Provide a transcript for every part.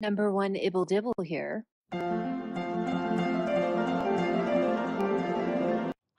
Number one Ibble Dibble here.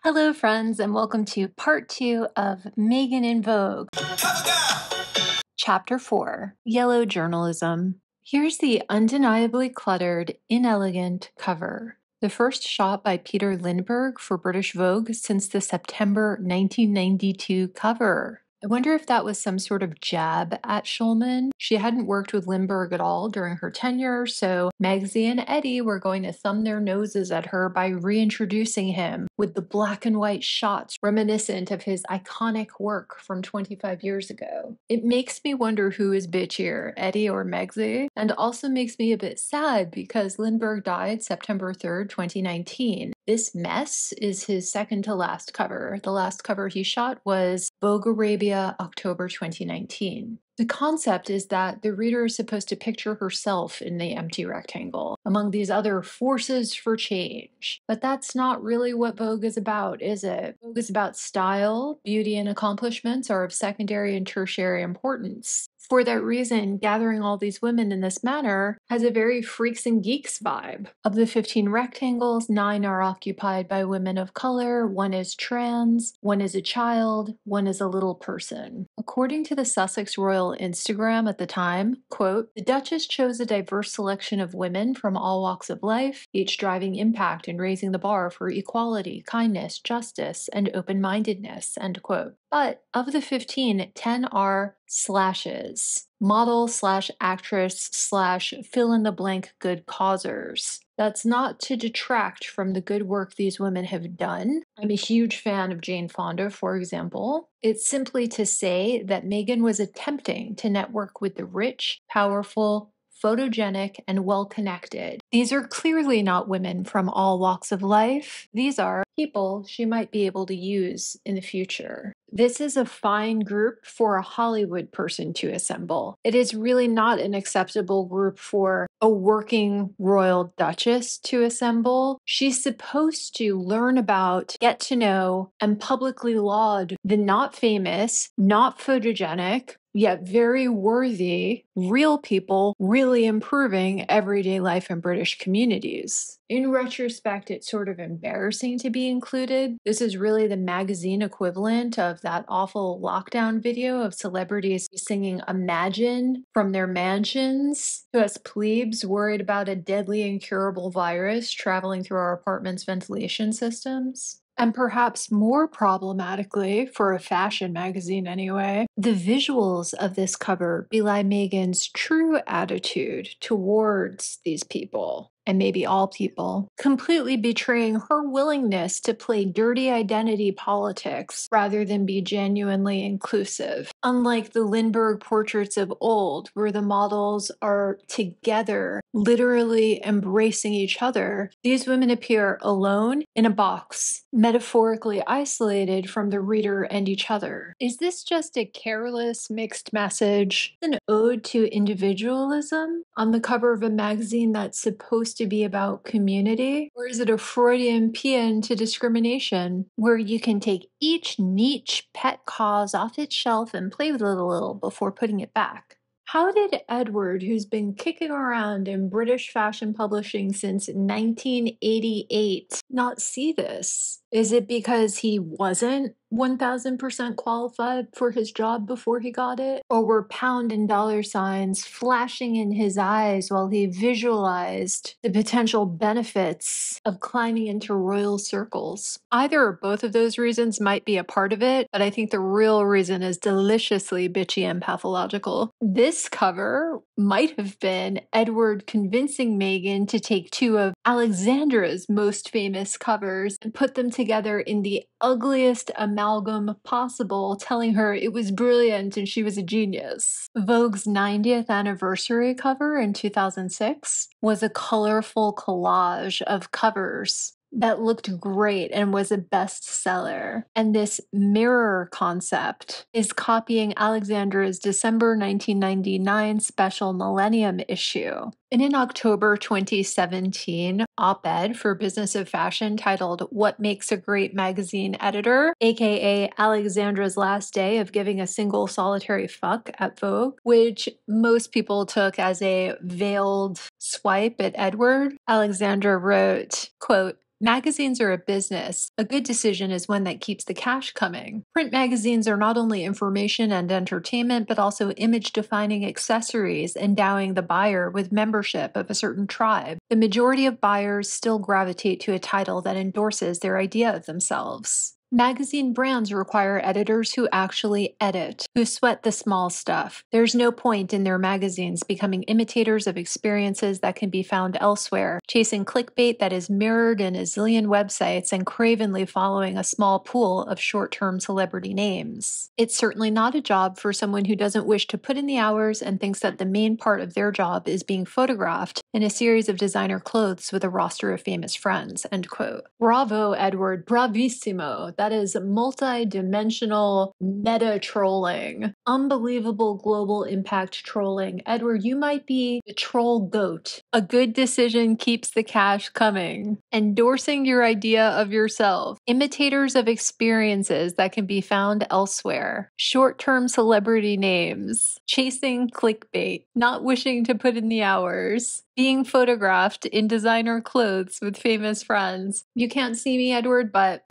Hello, friends, and welcome to part 2 of Meghan in Vogue. Covergirl! Chapter 4, Yellow Journalism. Here's the undeniably cluttered, inelegant cover. The first shot by Peter Lindbergh for British Vogue since the September 1992 cover. I wonder if that was some sort of jab at Schulman. She hadn't worked with Lindbergh at all during her tenure, so Megzy and Eddie were going to thumb their noses at her by reintroducing him with the black and white shots reminiscent of his iconic work from 25 years ago. It makes me wonder who is bitchier, Eddie or Megzy, and also makes me a bit sad because Lindbergh died September 3rd, 2019. This mess is his second to last cover. The last cover he shot was Vogue Arabia, October 2019. The concept is that the reader is supposed to picture herself in the empty rectangle among these other forces for change. But that's not really what Vogue is about, is it? Vogue is about style, beauty, and accomplishments are of secondary and tertiary importance. For that reason, gathering all these women in this manner has a very freaks and geeks vibe. Of the 15 rectangles, 9 are occupied by women of color, 1 is trans, 1 is a child, 1 is a little person. According to the Sussex Royal Instagram at the time, quote, "The Duchess chose a diverse selection of women from all walks of life, each driving impact in raising the bar for equality, kindness, justice, and open-mindedness," end quote. But of the 15, 10 are slashes. Model slash actress slash fill in the blank good causers. That's not to detract from the good work these women have done. I'm a huge fan of Jane Fonda, for example. It's simply to say that Meghan was attempting to network with the rich, powerful, photogenic, and well-connected. These are clearly not women from all walks of life. These are people she might be able to use in the future. This is a fine group for a Hollywood person to assemble. It is really not an acceptable group for a working royal duchess to assemble. She's supposed to learn about, get to know, and publicly laud the not famous, not photogenic, yet very worthy, real people really improving everyday life in British communities. In retrospect, it's sort of embarrassing to be included. This is really the magazine equivalent of that awful lockdown video of celebrities singing Imagine from their mansions to us plebes worried about a deadly incurable virus traveling through our apartment's ventilation systems. And perhaps more problematically, for a fashion magazine anyway, the visuals of this cover belie Meghan's true attitude towards these people, and maybe all people, completely betraying her willingness to play dirty identity politics rather than be genuinely inclusive. Unlike the Lindbergh portraits of old, where the models are together, literally embracing each other, these women appear alone in a box, metaphorically isolated from the reader and each other. Is this just a careless, mixed message? An ode to individualism on the cover of a magazine that's supposed to be about community? Or is it a Freudian paean to discrimination, where you can take each niche pet cause off its shelf and play with it a little before putting it back? How did Edward, who's been kicking around in British fashion publishing since 1988, not see this? Is it because he wasn't 1000% qualified for his job before he got it? Or were pound and dollar signs flashing in his eyes while he visualized the potential benefits of climbing into royal circles? Either or both of those reasons might be a part of it, but I think the real reason is deliciously bitchy and pathological. This cover might have been Edward convincing Meghan to take 2 of Alexandra's most famous covers and put them together in the ugliest amalgam possible, telling her it was brilliant and she was a genius. Vogue's 90th anniversary cover in 2006 was a colorful collage of covers that looked great and was a bestseller. And this mirror concept is copying Alexandra's December 1999 special Millennium issue. In an October 2017 op-ed for Business of Fashion titled "What Makes a Great Magazine Editor?", aka Alexandra's last day of giving a single solitary fuck at Vogue, which most people took as a veiled swipe at Edward, Alexandra wrote, quote, "Magazines are a business. A good decision is one that keeps the cash coming. Print magazines are not only information and entertainment, but also image-defining accessories, endowing the buyer with membership of a certain tribe. The majority of buyers still gravitate to a title that endorses their idea of themselves. Magazine brands require editors who actually edit, who sweat the small stuff. There's no point in their magazines becoming imitators of experiences that can be found elsewhere, chasing clickbait that is mirrored in a zillion websites and cravenly following a small pool of short-term celebrity names. It's certainly not a job for someone who doesn't wish to put in the hours and thinks that the main part of their job is being photographed in a series of designer clothes with a roster of famous friends." End quote. Bravo, Edward. Bravissimo. That is multi-dimensional meta trolling. Unbelievable global impact trolling. Edward, you might be the troll goat. A good decision keeps the cash coming. Endorsing your idea of yourself. Imitators of experiences that can be found elsewhere. Short-term celebrity names. Chasing clickbait. Not wishing to put in the hours. Being photographed in designer clothes with famous friends. You can't see me, Edward, but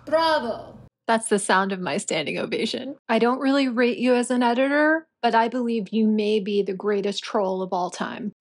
bravo! That's the sound of my standing ovation. I don't really rate you as an editor, but I believe you may be the greatest troll of all time.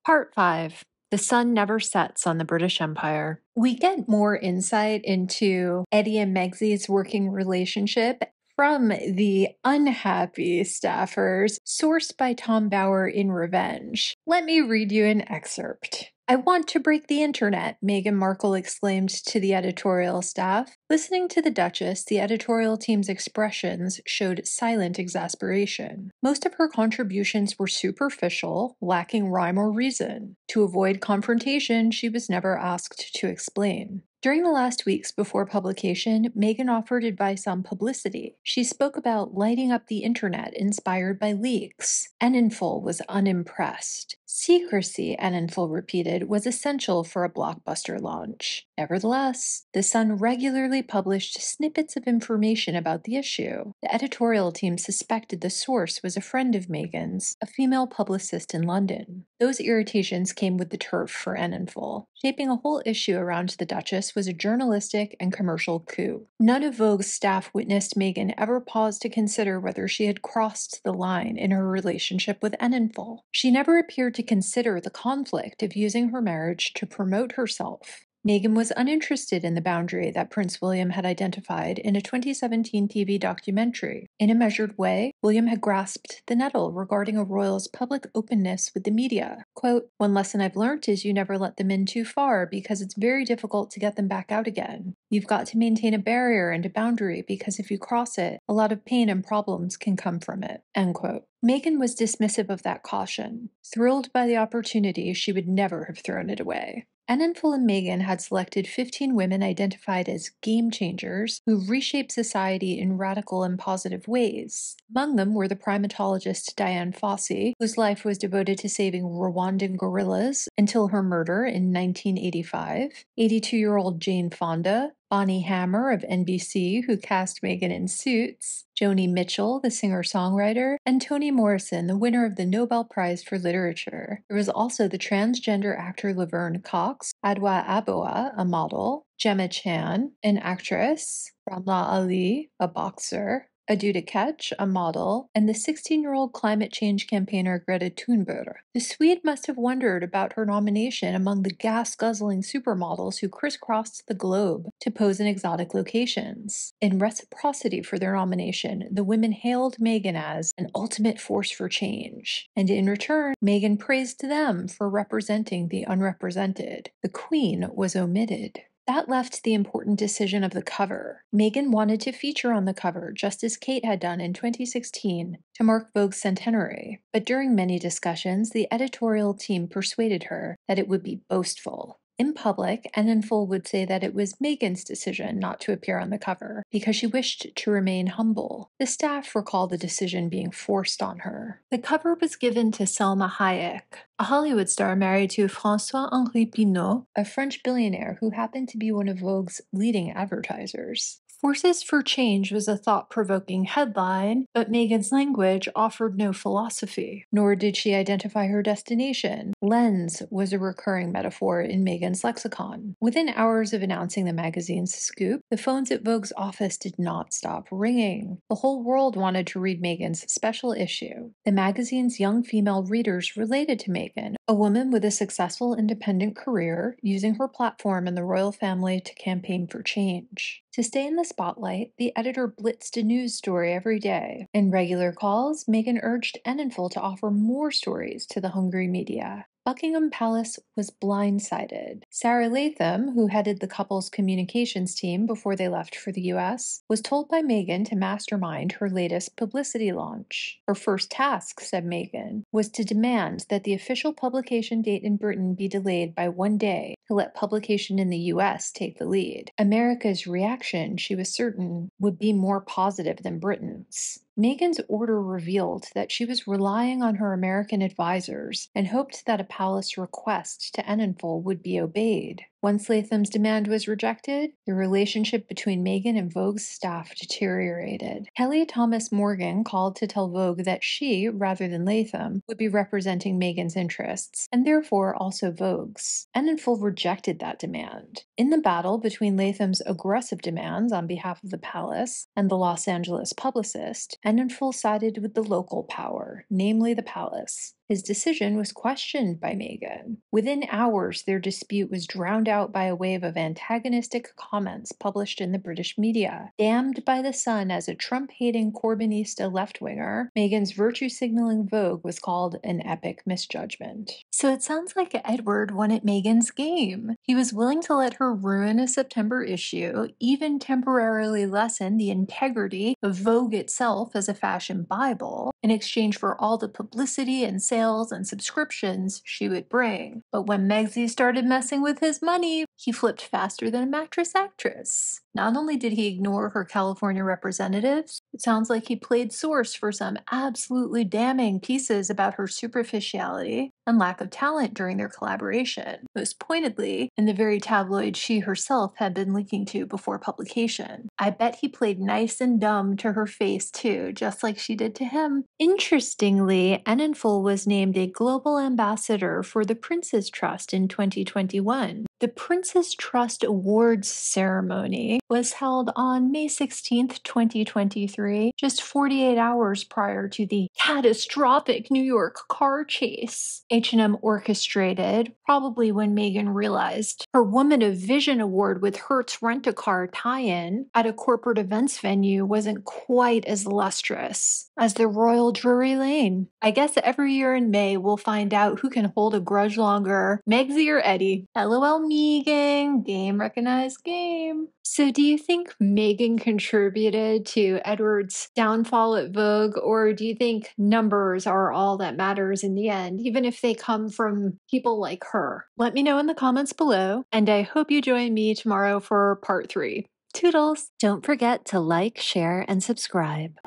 Part 5. The sun never sets on the British Empire. We get more insight into Eddie and Megsy's working relationship from the unhappy staffers, sourced by Tom Bauer in Revenge. Let me read you an excerpt. "I want to break the internet," Meghan Markle exclaimed to the editorial staff. Listening to the Duchess, the editorial team's expressions showed silent exasperation. Most of her contributions were superficial, lacking rhyme or reason. To avoid confrontation, she was never asked to explain. During the last weeks before publication, Meghan offered advice on publicity. She spoke about lighting up the internet inspired by leaks. Enninful was unimpressed. Secrecy, Enninful repeated, was essential for a blockbuster launch. Nevertheless, The Sun regularly published snippets of information about the issue. The editorial team suspected the source was a friend of Meghan's, a female publicist in London. Those irritations came with the turf for Enninful. Shaping a whole issue around the Duchess was a journalistic and commercial coup. None of Vogue's staff witnessed Meghan ever pause to consider whether she had crossed the line in her relationship with Enninful. She never appeared to consider the conflict of using her marriage to promote herself. Meghan was uninterested in the boundary that Prince William had identified in a 2017 TV documentary. In a measured way, William had grasped the nettle regarding a royal's public openness with the media. Quote, "One lesson I've learnt is you never let them in too far because it's very difficult to get them back out again. You've got to maintain a barrier and a boundary because if you cross it, a lot of pain and problems can come from it." End quote. Meghan was dismissive of that caution. Thrilled by the opportunity, she would never have thrown it away. Enninful and Meghan had selected 15 women identified as game changers who reshape society in radical and positive ways. Among them were the primatologist Dian Fossey, whose life was devoted to saving Rwandan gorillas until her murder in 1985, 82-year-old Jane Fonda, Bonnie Hammer of NBC, who cast Meghan in Suits, Joni Mitchell, the singer-songwriter, and Toni Morrison, the winner of the Nobel Prize for Literature. There was also the transgender actor Laverne Cox, Adwa Aboa, a model, Gemma Chan, an actress, Ramla Ali, a boxer, Aduda Ketch, a model, and the 16-year-old climate change campaigner Greta Thunberg. The Swede must have wondered about her nomination among the gas-guzzling supermodels who crisscrossed the globe to pose in exotic locations. In reciprocity for their nomination, the women hailed Meghan as an ultimate force for change, and in return, Meghan praised them for representing the unrepresented. The Queen was omitted. That left the important decision of the cover. Meghan wanted to feature on the cover, just as Kate had done in 2016, to mark Vogue's centenary. But during many discussions, the editorial team persuaded her that it would be boastful. In public, Enninful would say that it was Meghan's decision not to appear on the cover because she wished to remain humble. The staff recalled the decision being forced on her. The cover was given to Salma Hayek, a Hollywood star married to François-Henri Pinault, a French billionaire who happened to be one of Vogue's leading advertisers. Forces for Change was a thought-provoking headline, but Meghan's language offered no philosophy, nor did she identify her destination. Lens was a recurring metaphor in Meghan's lexicon. Within hours of announcing the magazine's scoop, the phones at Vogue's office did not stop ringing. The whole world wanted to read Meghan's special issue. The magazine's young female readers related to Meghan, a woman with a successful independent career, using her platform in the royal family to campaign for change. To stay in the spotlight, the editor blitzed a news story every day. In regular calls, Meghan urged Enninful to offer more stories to the hungry media. Buckingham Palace was blindsided. Sarah Latham, who headed the couple's communications team before they left for the US, was told by Meghan to mastermind her latest publicity launch. Her first task, said Meghan, was to demand that the official publication date in Britain be delayed by 1 day to let publication in the US take the lead. America's reaction, she was certain, would be more positive than Britain's. Meghan's order revealed that she was relying on her American advisors and hoped that a palace request to Enninful would be obeyed. Once Latham's demand was rejected, the relationship between Meghan and Vogue's staff deteriorated. Kelly Thomas Morgan called to tell Vogue that she, rather than Latham, would be representing Meghan's interests, and therefore also Vogue's. Enninful rejected that demand. In the battle between Latham's aggressive demands on behalf of the palace and the Los Angeles publicist, Enninful sided with the local power, namely the palace. His decision was questioned by Meghan. Within hours, their dispute was drowned out by a wave of antagonistic comments published in the British media. Damned by the Sun as a Trump-hating Corbynista left-winger, Meghan's virtue-signaling Vogue was called an epic misjudgment. So it sounds like Edward won at Meghan's game. He was willing to let her ruin a September issue, even temporarily lessen the integrity of Vogue itself as a fashion Bible, in exchange for all the publicity and sales and subscriptions she would bring. But when Megsy started messing with his money, he flipped faster than a mattress actress. Not only did he ignore her California representatives, it sounds like he played source for some absolutely damning pieces about her superficiality and lack of talent during their collaboration, most pointedly in the very tabloid she herself had been linking to before publication. I bet he played nice and dumb to her face too, just like she did to him. Interestingly, Enninful was named a global ambassador for the Prince's Trust in 2021. The Prince's Trust Awards ceremony was held on May 16, 2023, just 48 hours prior to the catastrophic New York car chase H&M orchestrated, probably when Meghan realized her Woman of Vision award with Hertz Rent-A-Car tie-in at a corporate events venue wasn't quite as lustrous as the Royal Drury Lane. I guess every year in May we'll find out who can hold a grudge longer, Megsy or Eddie. LOL me, gang. Game recognized game. So do you think Meghan contributed to Edward's downfall at Vogue, or do you think numbers are all that matters in the end, even if they come from people like her? Let me know in the comments below, and I hope you join me tomorrow for part 3. Toodles! Don't forget to like, share, and subscribe.